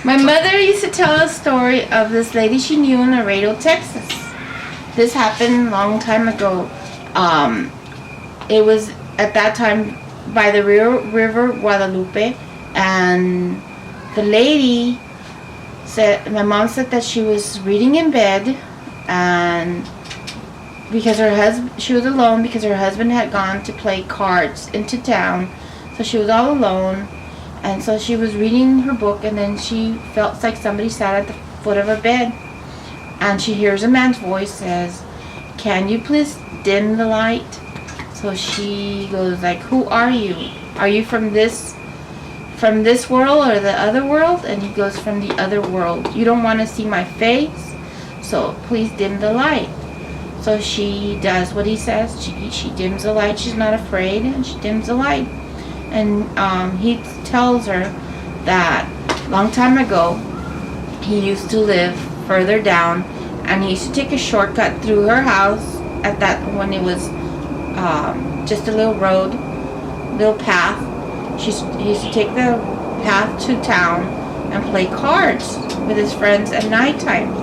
My mother used to tell a story of this lady she knew in Laredo, Texas. This happened a long time ago. It was at that time by the river Guadalupe, and the lady said, my mom said that she was reading in bed, and because her husband, she was alone because her husband had gone to play cards into town, so she was all alone. And so she was reading her book, and then she felt like somebody sat at the foot of her bed, and she hears a man's voice says, "Can you please dim the light?" So she goes like, "Who are you? Are you from this world or the other world?" And he goes, "From the other world. You don't want to see my face, so please dim the light." So she does what he says. She dims the light. She's not afraid, and she dims the light. And he tells her that long time ago he used to live further down, and he used to take a shortcut through her house at that when it was just a little road, little path. He used to take the path to town and play cards with his friends at nighttime.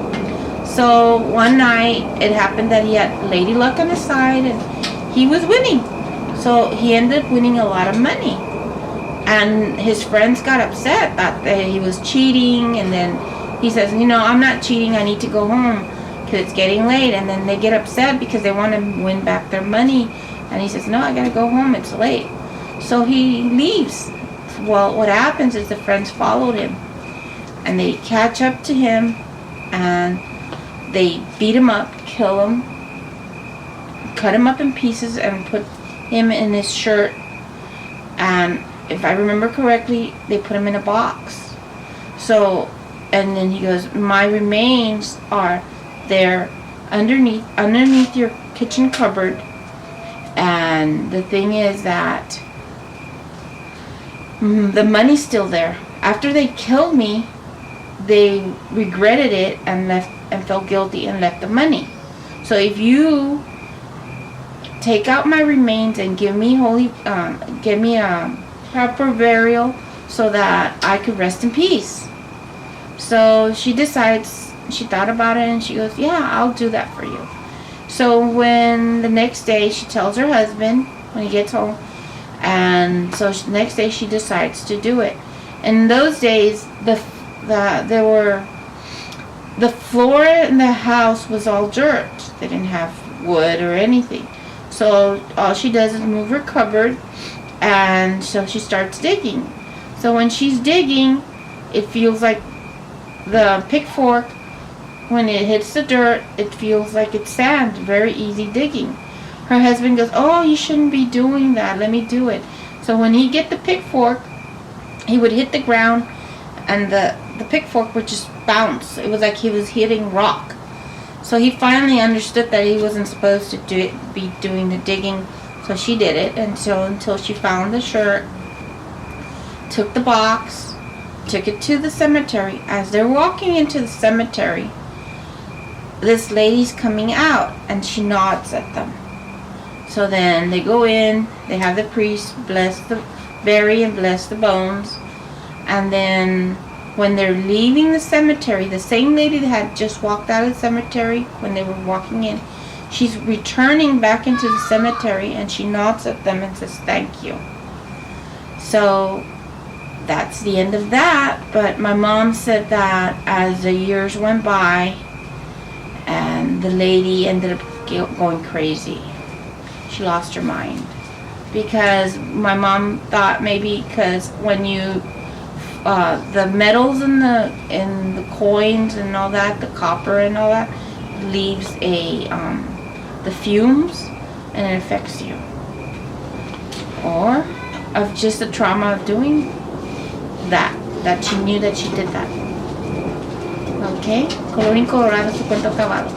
So one night it happened that he had lady luck on his side, and he was winning. So he ended up winning a lot of money, and his friends got upset that he was cheating. And then he says, "I'm not cheating, I need to go home because it's getting late." And then they get upset because they want to win back their money, and he says, "No, I gotta go home, it's late." So he leaves. Well, what happens is the friends followed him, and they catch up to him, and they beat him up, kill him, cut him up in pieces, and put him in his shirt, and if I remember correctly, they put him in a box. So, and then he goes, "My remains are there underneath your kitchen cupboard." And the thing is that the money's still there. After they killed me, they regretted it and felt guilty and left the money. So if you take out my remains and give me a proper burial so that I could rest in peace. So she decides, she thought about it, and she goes, "Yeah, I'll do that for you." So when the next day she tells her husband when he gets home, and so the next day she decides to do it. In those days, the floor in the house was all dirt. They didn't have wood or anything. So all she does is move her cupboard, and so she starts digging. So when she's digging, it feels like the pitchfork, when it hits the dirt, it feels like it's sand. Very easy digging. Her husband goes, "Oh, you shouldn't be doing that. Let me do it." So when he get the pitchfork, he would hit the ground, and the pitchfork would just bounce. It was like he was hitting rock. So he finally understood that he wasn't supposed to be doing the digging. So she did it, and so until she found the shirt, took the box, took it to the cemetery. As they're walking into the cemetery, this lady's coming out, and she nods at them. So then they go in, they have the priest bury and bless the bones, and then when they're leaving the cemetery, the same lady that had just walked out of the cemetery when they were walking in, she's returning back into the cemetery, and she nods at them and says, "Thank you." So that's the end of that. But my mom said that as the years went by, and the lady ended up going crazy. She lost her mind, because my mom thought maybe because when you the metals in the coins and all that, the copper and all that, leaves the fumes, and it affects you, or of just the trauma of doing that she knew that she did that. Okay, colorín colorado, su cuento acabado.